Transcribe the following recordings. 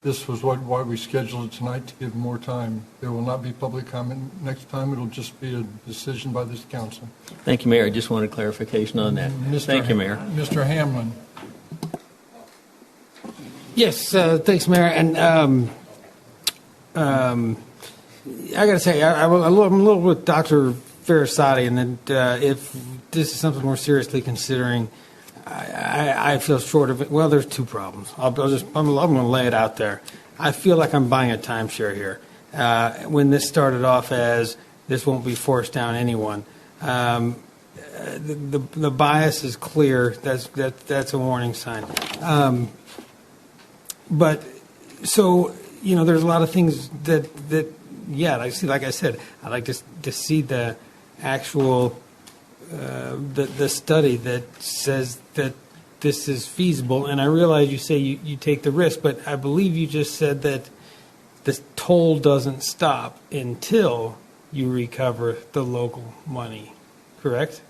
This was why we scheduled it tonight, to give more time. There will not be public comment next time. It'll just be a decision by this council. Thank you, Mayor. I just wanted clarification on that. Thank you, Mayor. Mr. Hamlin. Yes, thanks, Mayor. And I got to say, I'm a little with Dr. Farasati, and that if this is something we're seriously considering, I feel short of it. Well, there's two problems. I'm going to lay it out there. I feel like I'm buying a timeshare here. When this started off as this won't be forced down anyone, the bias is clear. That's a warning sign. But so there's a lot of things that I see. Like I said, I'd like to see the actual. The study that says that this is feasible, and I realize you say you take the risk, but I believe you just said that the toll doesn't stop until you recover the local money, correct?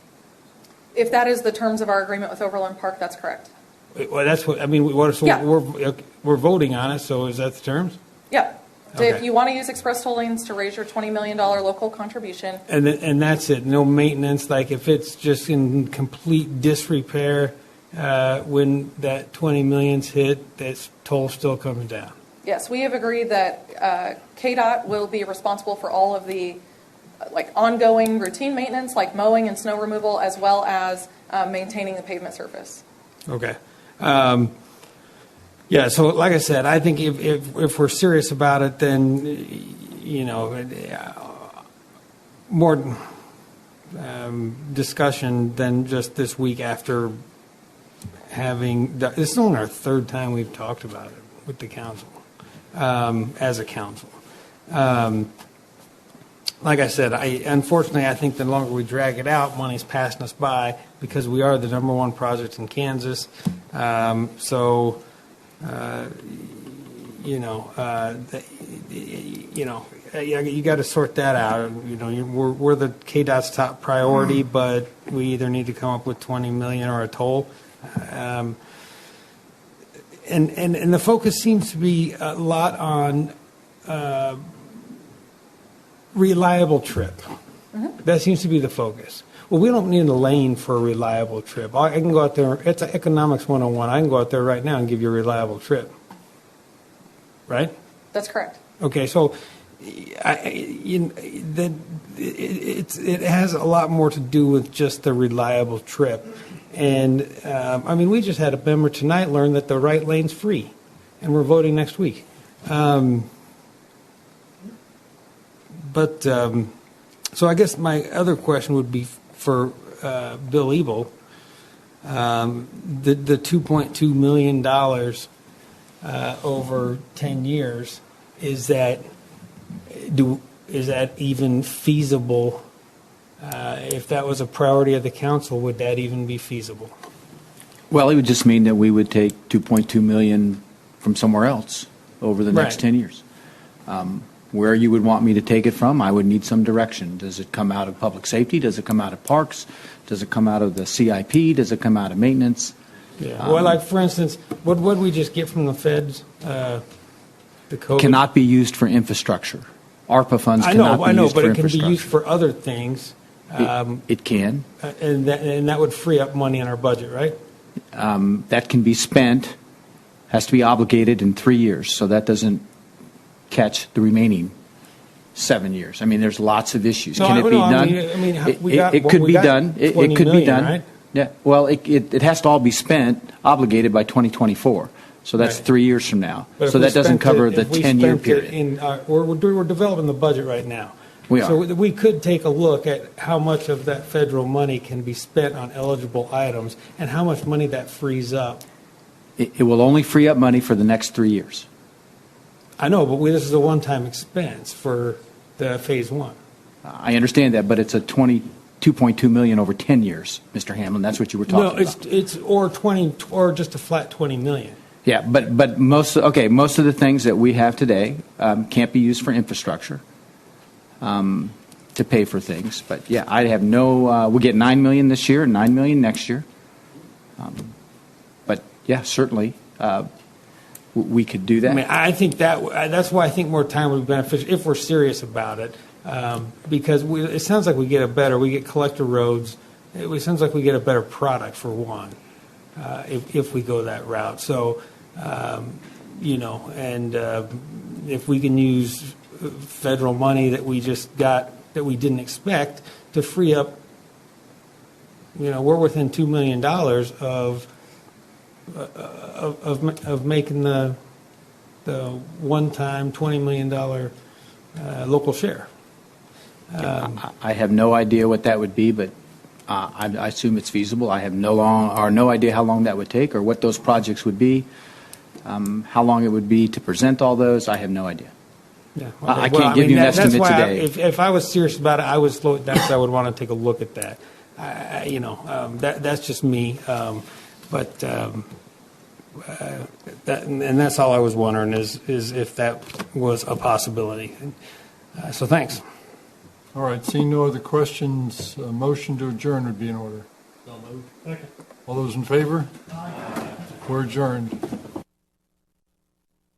If that is the terms of our agreement with Overland Park, that's correct. Well, that's what I mean. Yeah. We're voting on it, so is that the terms? Yeah. So Okay. if you want to use express tollings to raise your $20 million local contribution. And that's it. No maintenance. Like if it's just in complete disrepair, when that 20 million's hit, that toll still comes down. Yes, we have agreed that KDOT will be responsible for all of the ongoing routine maintenance, like mowing and snow removal, as well as maintaining the pavement surface. Okay. Yeah, so like I said, I think if we're serious about it, then, more discussion than just this week after having, this is only our third time we've talked about it with the council, as a council. Like I said, unfortunately, I think the longer we drag it out, money's passing us by because we are the #1 project in Kansas. You got to sort that out. We're the KDOT's top priority, but we either need to come up with 20 million or a toll. And the focus seems to be a lot on reliable trip. Mm-hmm. That seems to be the focus. Well, we don't need a lane for a reliable trip. I can go out there. It's economics 101. I can go out there right now and give you a reliable trip. Right? That's correct. Okay, so it has a lot more to do with just the reliable trip. And, we just had a member tonight learn that the right lane's free, and we're voting next week. So I guess my other question would be for Bill Ebel, the $2.2 million over 10 years, is that even feasible? If that was a priority of the council, would that even be feasible? Well, it would just mean that we would take $2.2 million from somewhere else over the next 10 years. Where you would want me to take it from, I would need some direction. Does it come out of public safety? Does it come out of parks? Does it come out of the CIP? Does it come out of maintenance? Yeah. Well, like for instance, what would we just get from the feds? The COVID cannot be used for infrastructure. ARPA funds cannot be used for infrastructure. But it can be used for other things. It can, and that would free up money in our budget, right? That can be spent. Has to be obligated in 3 years, so that doesn't catch the remaining 7 years. There's lots of issues. Can it be done? It could be done. It could be done. Right? Yeah. Well, it has to all be spent, obligated by 2024. So that's 3 years from now. So that doesn't cover the 10-year period. We're developing the budget right now. We are. So we could take a look at how much of that federal money can be spent on eligible items and how much money that frees up. It will only free up money for the next 3 years. I know, but this is a one-time expense for the phase one. I understand that, but it's a $22.2 million over 10 years, Mr. Hamlin. That's what you were talking about. No, it's or just a flat 20 million. Yeah, but most of the things that we have today can't be used for infrastructure to pay for things. But yeah, I have no. We'll get $9 million this year and $9 million next year. But yeah, certainly. we could do that? I mean, I think that's why I think more time would be beneficial if we're serious about it, because it sounds like we get collector roads. It sounds like we get a better product for one, if we go that route. So, and if we can use federal money that we just got that we didn't expect to free up, we're within $2 million of making the one-time $20 million local share. I have no idea what that would be, but I assume it's feasible. I have no idea how long that would take or what those projects would be, how long it would be to present all those. I have no idea. Yeah, I can't give you an estimate that's why today. If I was serious about it, I would slow it down because I would want to take a look at that. That's just me. But that's all I was wondering is if that was a possibility. So thanks. All right, seeing no other questions, a motion to adjourn would be in order. So moved. All those in favor? Aye. We're adjourned.